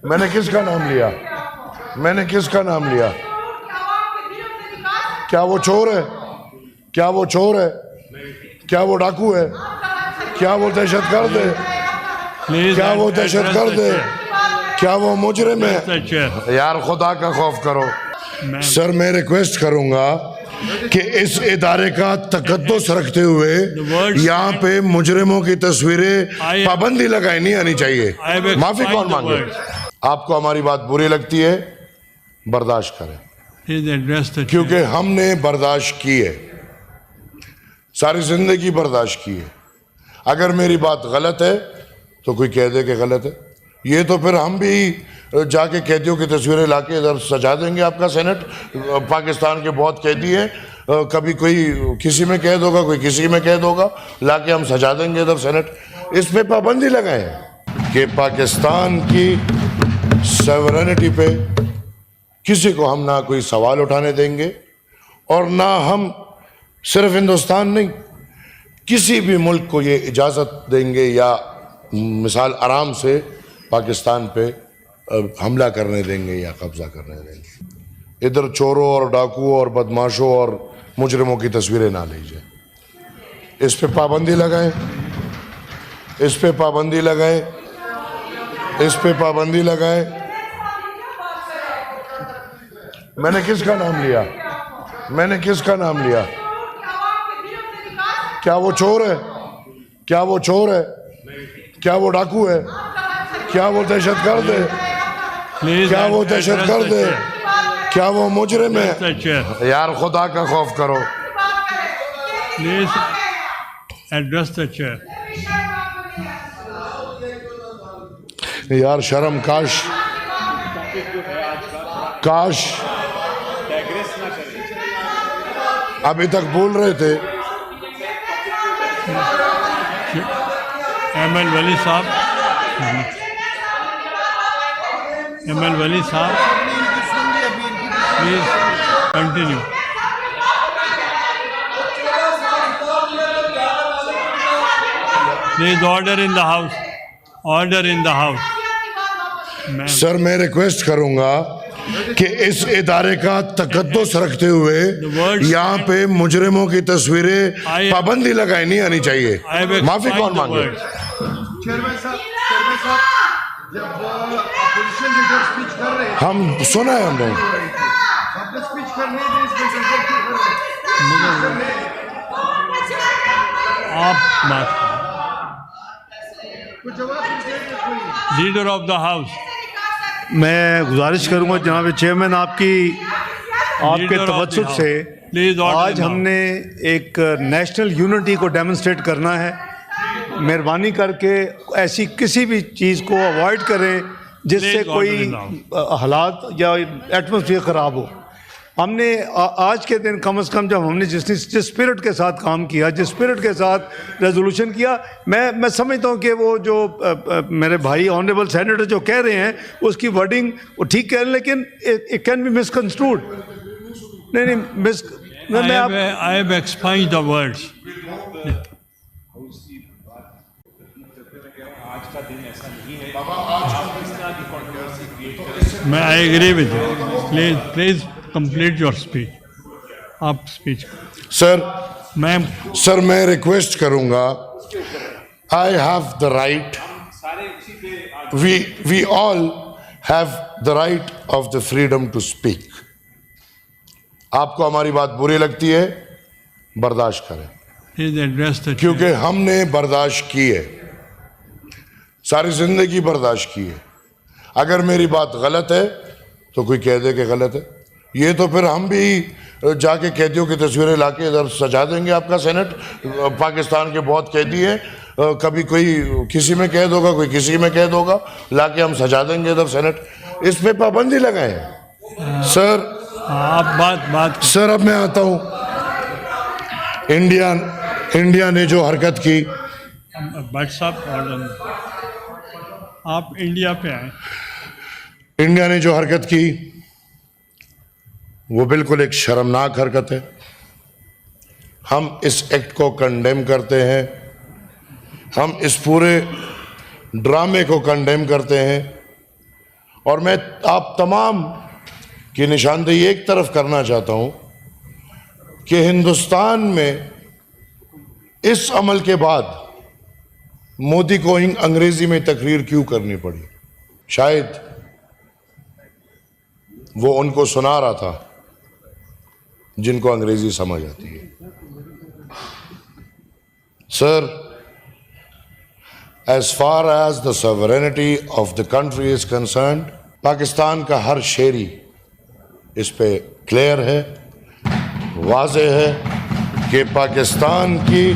میں نے کس کا نام لیا؟ میں نے کس کا نام لیا؟ کیا وہ چور ہے؟ کیا وہ چور ہے؟ کیا وہ ڈاکو ہے؟ کیا وہ دہشت گرد ہے؟ کیا وہ دہشت گرد ہے؟ کیا وہ مجرم ہے؟ یار خدا کا خوف کرو. سر میں ریکویسٹ کروں گا کہ اس ادارے کا تقدس رکھتے ہوئے یہاں پہ مجرموں کی تصویریں پابندی لگائی نہیں آنی چاہیے. معافی کون مانگے؟ آپ کو ہماری بات بری لگتی ہے، برداشت کریں، کیونکہ ہم نے برداشت کی ہے، ساری زندگی برداشت کی ہے. اگر میری بات غلط ہے تو کوئی کہہ دے کہ غلط ہے. یہ تو پھر ہم بھی جا کے قیدیوں کی تصویریں لا کے ادھر سجا دیں گے. آپ کا سینٹ پاکستان کے بہت قیدی ہیں، کبھی کوئی کسی میں قید ہوگا، کوئی کسی میں قید ہوگا، لا کے ہم سجا دیں گے ادھر سینٹ. اس پہ پابندی لگائیں کہ پاکستان کی سیورنٹی پہ کسی کو ہم نہ کوئی سوال اٹھانے دیں گے، اور نہ ہم صرف ہندوستان نہیں کسی بھی ملک کو یہ اجازت دیں گے یا مثال آرام سے پاکستان پہ حملہ کرنے دیں گے یا قبضہ کرنے دیں گے. ادھر چوروں اور ڈاکوؤں اور بدماشوں اور مجرموں کی تصویریں نہ لیجیے. اس پہ پابندی لگائیں، اس پہ پابندی لگائیں، اس پہ پابندی لگائیں. میں نے کس کا نام لیا؟ میں نے کس کا نام لیا؟ کیا وہ چور ہے؟ کیا وہ چور ہے؟ کیا وہ ڈاکو ہے؟ کیا وہ دہشت گرد ہے؟ کیا وہ دہشت گرد ہے؟ کیا وہ مجرم ہے؟ یار خدا کا خوف کرو. Please address the chair. یار شرم، کاش ابھی تک بول رہے تھے. ایم ایل ولی صاحب، ایم ایل ولی صاحب please continue. Please order in the house, order in the house. Sir میں ریکویسٹ کروں گا کہ اس ادارے کا تقدس رکھتے ہوئے یہاں پہ مجرموں کی تصویریں پابندی لگائی نہیں آنی چاہیے. معافی کون مانگے؟ ہم سنا ہے ہم نے. آپ بات لیڈر آف دا ہاؤس. میں گزارش کروں گا جناب چیئرمین، آپ کے توسط سے آج ہم نے ایک نیشنل یونٹی کو ڈیمونسٹریٹ کرنا ہے. مہربانی کر کے ایسی کسی بھی چیز کو اوائڈ کریں جس سے کوئی حالات یا ایٹماسفیئر خراب ہو. ہم نے آج کے دن کم از کم جب ہم نے جس اسپرٹ کے ساتھ کام کیا، جس اسپرٹ کے ساتھ ریزولوشن کیا، میں سمجھتا ہوں کہ وہ جو میرے بھائی آنریبل سینیٹر جو کہہ رہے ہیں اس کی ورڈنگ وہ ٹھیک کہہ رہے ہیں، لیکن it can be misconstrued. I have explained the words. I agree with you. Please complete your speech. آپ speech. سر میں ریکویسٹ کروں گا. I have the right. We all have the right of the freedom to speak. آپ کو ہماری بات بری لگتی ہے، برداشت کریں، Please address the chair. کیونکہ ہم نے برداشت کی ہے، ساری زندگی برداشت کی ہے. اگر میری بات غلط ہے تو کوئی کہہ دے کہ غلط ہے. یہ تو پھر ہم بھی جا کے قیدیوں کی تصویریں لا کے ادھر سجا دیں گے. آپ کا سینٹ پاکستان کے بہت قیدی ہیں، کبھی کوئی کسی میں قید ہوگا، کوئی کسی میں قید ہوگا، لا کے ہم سجا دیں گے ادھر سینٹ. اس پہ پابندی لگائیں. سر سر اب میں آتا ہوں. انڈیا نے جو حرکت کی، بٹ صاحب آپ انڈیا پہ آئیں. انڈیا نے جو حرکت کی وہ بالکل ایک شرمناک حرکت ہے. ہم اس ایکٹ کو کنڈیم کرتے ہیں، ہم اس پورے ڈرامے کو کنڈیم کرتے ہیں، اور میں آپ تمام کی نشاندہی ایک طرف کرنا چاہتا ہوں کہ ہندوستان میں اس عمل کے بعد مودی کو انگریزی میں تقریر کیوں کرنی پڑی؟ شاید وہ ان کو سنا رہا تھا جن کو انگریزی سمجھ آتی ہے. سر, as far as the sovereignty of the country is concerned, Pakistan کا ہر شہری اس پہ کلیئر ہے, واضح ہے کہ پاکستان کی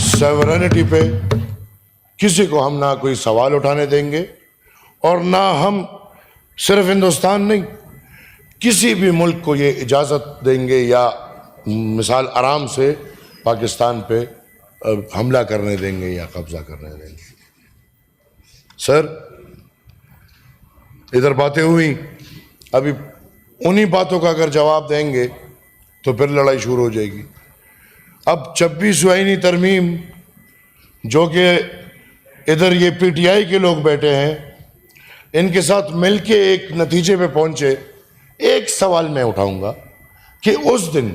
سوورینٹی پہ کسی کو ہم نہ کوئی سوال اٹھانے دیں گے, اور نہ ہم صرف ہندوستان نہیں کسی بھی ملک کو یہ اجازت دیں گے یا مثال آرام سے پاکستان پہ حملہ کرنے دیں گے یا قبضہ کرنے دیں گے. سر, ادھر باتیں ہوئی, ابھی انہی باتوں کا اگر جواب دیں گے تو پھر لڑائی شروع ہو جائے گی. اب 26 آئینی ترمیم جو کہ ادھر یہ پی ٹی آئی کے لوگ بیٹھے ہیں, ان کے ساتھ مل کے ایک نتیجے پہ پہنچے. ایک سوال میں اٹھاؤں گا کہ اس دن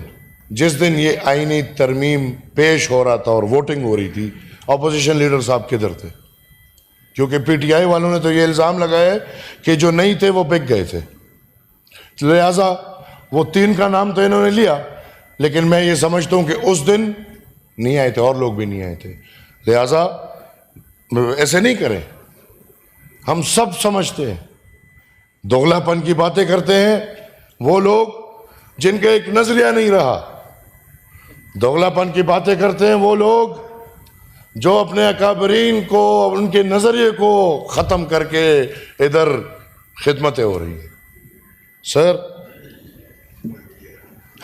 جس دن یہ آئینی ترمیم پیش ہو رہا تھا اور ووٹنگ ہو رہی تھی, اپوزیشن لیڈر صاحب کدھر تھے؟ کیونکہ پی ٹی آئی والوں نے تو یہ الزام لگایا کہ جو نہیں تھے وہ بک گئے تھے, لہٰذا وہ 3 کا نام تو انہوں نے لیا, لیکن میں یہ سمجھتا ہوں کہ اس دن نہیں آئے تھے اور لوگ بھی نہیں آئے تھے. لہٰذا ایسے نہیں کریں. ہم سب سمجھتے ہیں, دوغلا پن کی باتیں کرتے ہیں وہ لوگ جن کا ایک نظریہ نہیں رہا, دوغلا پن کی باتیں کرتے ہیں وہ لوگ جو اپنے اکابرین کو, ان کے نظریے کو ختم کر کے ادھر خدمتیں ہو رہی ہیں. سر,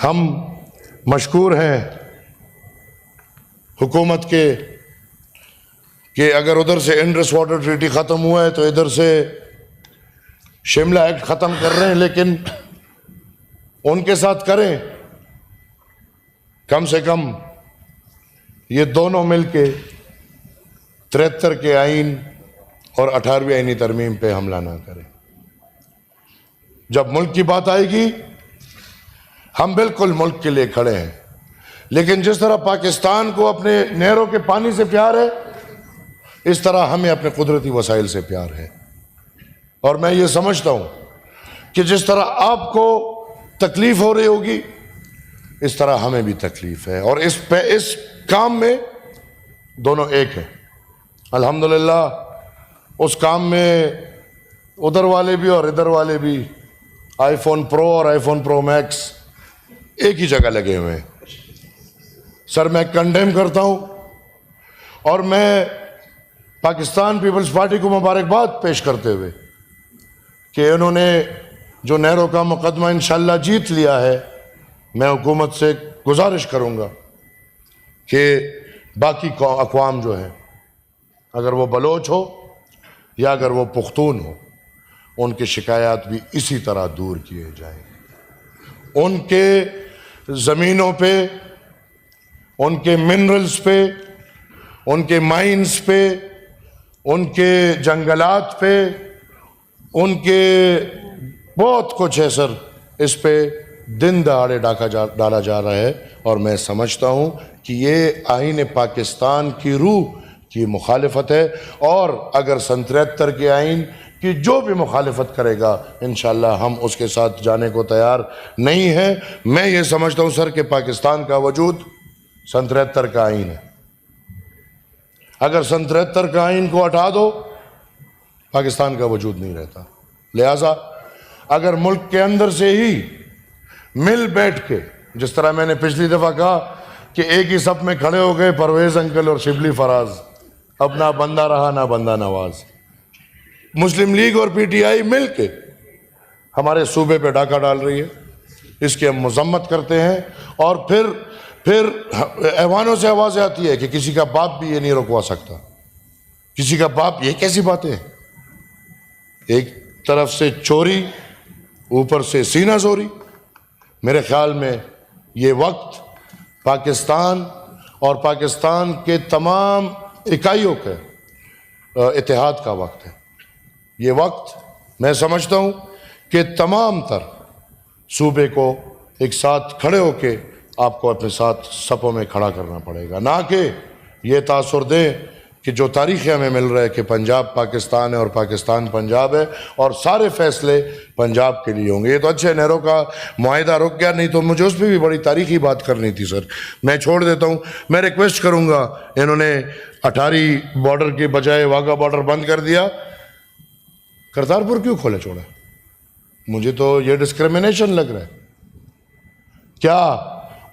ہم مشکور ہیں حکومت کے کہ اگر ادھر سے انڈس واٹر ٹریٹی ختم ہوا ہے تو ادھر سے شملہ ایکٹ ختم کر رہے ہیں, لیکن ان کے ساتھ کریں کم سے کم یہ دونوں مل کے 73 کے آئین اور 18ویں آئینی ترمیم پہ حملہ نہ کریں. جب ملک کی بات آئے گی ہم بالکل ملک کے لیے کھڑے ہیں, لیکن جس طرح پاکستان کو اپنے نہروں کے پانی سے پیار ہے, اس طرح ہمیں اپنے قدرتی وسائل سے پیار ہے. اور میں یہ سمجھتا ہوں کہ جس طرح آپ کو تکلیف ہو رہی ہوگی اس طرح ہمیں بھی تکلیف ہے, اور اس کام میں دونوں ایک ہیں. الحمدللہ اس کام میں ادھر والے بھی اور ادھر والے بھی آئی فون پرو اور آئی فون پرو میکس ایک ہی جگہ لگے ہوئے ہیں. سر, میں کنڈیم کرتا ہوں اور میں پاکستان پیپلز پارٹی کو مبارکباد پیش کرتے ہوئے کہ انہوں نے جو نہروں کا مقدمہ انشاءاللہ جیت لیا ہے, میں حکومت سے گزارش کروں گا کہ باقی اقوام جو ہیں, اگر وہ بلوچ ہو یا اگر وہ پختون ہو, ان کے شکایات بھی اسی طرح دور کیے جائیں. ان کے زمینوں پہ, ان کے منرلز پہ, ان کے مائنز پہ, ان کے جنگلات پہ, ان کے بہت کچھ ہے سر, اس پہ دن دہاڑے ڈالا جا رہا ہے. اور میں سمجھتا ہوں کہ یہ آئین پاکستان کی روح کی مخالفت ہے, اور اگر 73 کے آئین کی جو بھی مخالفت کرے گا انشاءاللہ ہم اس کے ساتھ جانے کو تیار نہیں ہیں. میں یہ سمجھتا ہوں سر کہ پاکستان کا وجود 73 کا آئین ہے. اگر 73 کا آئین کو ہٹا دو پاکستان کا وجود نہیں رہتا. لہٰذا اگر ملک کے اندر سے ہی مل بیٹھ کے, جس طرح میں نے پچھلی دفعہ کہا کہ ایک ہی صف میں کھڑے ہو گئے پرویز انکل اور شبلی فراز, اب نہ بندہ رہا نہ بندہ نواز. مسلم لیگ اور پی ٹی آئی مل کے ہمارے صوبے پہ ڈاکہ ڈال رہی ہے, اس کی ہم مذمت کرتے ہیں. اور پھر ایوانوں سے آوازیں آتی ہے کہ کسی کا باپ بھی یہ نہیں رکوا سکتا, کسی کا باپ, یہ کیسی باتیں ہیں؟ ایک طرف سے چوری, اوپر سے سینہ زوری. میرے خیال میں یہ وقت پاکستان اور پاکستان کے تمام اکائیوں کے اتحاد کا وقت ہے. یہ وقت میں سمجھتا ہوں کہ تمام تر صوبے کو ایک ساتھ کھڑے ہو کے آپ کو اپنے ساتھ صفوں میں کھڑا کرنا پڑے گا، نہ کہ یہ تاثر دیں کہ جو تاریخ ہمیں مل رہا ہے کہ پنجاب پاکستان ہے اور پاکستان پنجاب ہے اور سارے فیصلے پنجاب کے لیے ہوں گے۔ یہ تو اچھے نہروں کا معاہدہ رک گیا، نہیں تو مجھے اس پہ بھی بڑی تاریخی بات کرنی تھی سر۔ میں چھوڑ دیتا ہوں، میں ریکویسٹ کروں گا، انہوں نے اٹاری بارڈر کے بجائے واگا بارڈر بند کر دیا، کرتارپور کیوں کھولے چھوڑا؟ مجھے تو یہ ڈسکریمنیشن لگ رہا ہے۔ کیا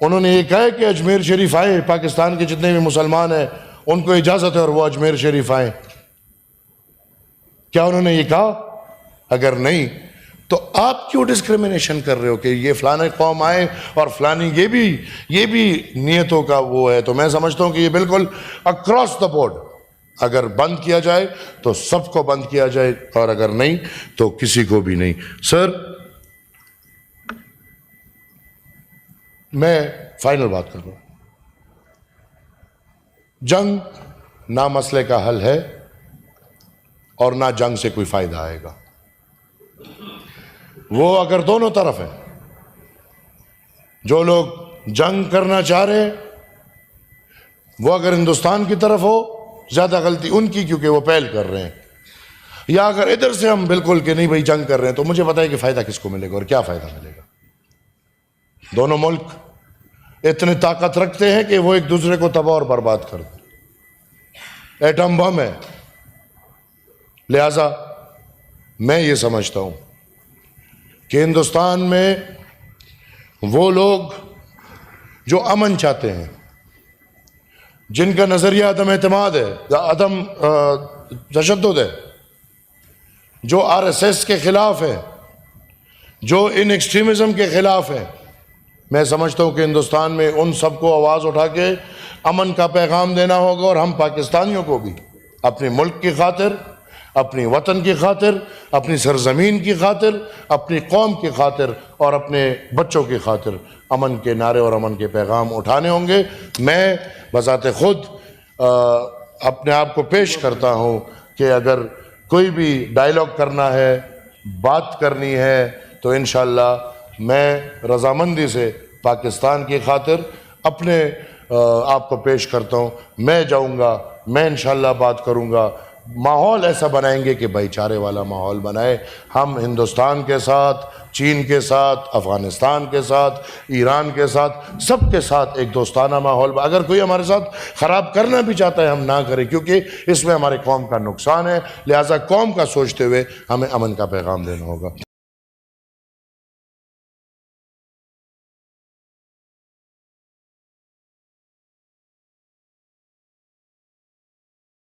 انہوں نے یہ کہا ہے کہ اجمیر شریف آئے، پاکستان کے جتنے بھی مسلمان ہیں ان کو اجازت ہے اور وہ اجمیر شریف آئیں؟ کیا انہوں نے یہ کہا؟ اگر نہیں تو آپ کیوں ڈسکریمنیشن کر رہے ہو کہ یہ فلانے قوم آئے اور فلانی یہ بھی نیتوں کا وہ ہے؟ تو میں سمجھتا ہوں کہ یہ بالکل اکراس دا بورڈ اگر بند کیا جائے تو سب کو بند کیا جائے، اور اگر نہیں تو کسی کو بھی نہیں۔ سر میں فائنل بات کر رہا ہوں، جنگ نہ مسئلے کا حل ہے اور نہ جنگ سے کوئی فائدہ آئے گا۔ وہ اگر دونوں طرف ہے، جو لوگ جنگ کرنا چاہ رہے ہیں وہ اگر ہندوستان کی طرف ہو، زیادہ غلطی ان کی کیونکہ وہ پہل کر رہے ہیں، یا اگر ادھر سے ہم بالکل کہ نہیں بھائی جنگ کر رہے ہیں، تو مجھے پتا ہے کہ فائدہ کس کو ملے گا اور کیا فائدہ ملے گا۔ دونوں ملک اتنی طاقت رکھتے ہیں کہ وہ ایک دوسرے کو تباہ اور برباد کر دیں، ایٹم بم ہے۔ لہذا میں یہ سمجھتا ہوں کہ ہندوستان میں وہ لوگ جو امن چاہتے ہیں، جن کا نظریہ عدم اعتماد ہے، عدم تشدد ہے، جو RSS کے خلاف ہے، جو ان ایکسٹریمزم کے خلاف ہے، میں سمجھتا ہوں کہ ہندوستان میں ان سب کو آواز اٹھا کے امن کا پیغام دینا ہوگا، اور ہم پاکستانیوں کو بھی اپنے ملک کی خاطر، اپنی وطن کی خاطر، اپنی سرزمین کی خاطر، اپنی قوم کی خاطر اور اپنے بچوں کی خاطر امن کے نعرے اور امن کے پیغام اٹھانے ہوں گے۔ میں بذات خود اپنے آپ کو پیش کرتا ہوں کہ اگر کوئی بھی ڈائلاگ کرنا ہے، بات کرنی ہے، تو انشاءاللہ میں رضامندی سے پاکستان کی خاطر اپنے آپ کو پیش کرتا ہوں۔ میں جاؤں گا، میں انشاءاللہ بات کروں گا، ماحول ایسا بنائیں گے کہ بھائی چارے والا ماحول بنائے۔ ہم ہندوستان کے ساتھ، چین کے ساتھ، افغانستان کے ساتھ، ایران کے ساتھ، سب کے ساتھ ایک دوستانہ ماحول، اگر کوئی ہمارے ساتھ خراب کرنا بھی چاہتا ہے ہم نہ کریں، کیونکہ اس میں ہمارے قوم کا نقصان ہے۔ لہٰذا قوم کا سوچتے ہوئے ہمیں امن کا پیغام دینا ہوگا۔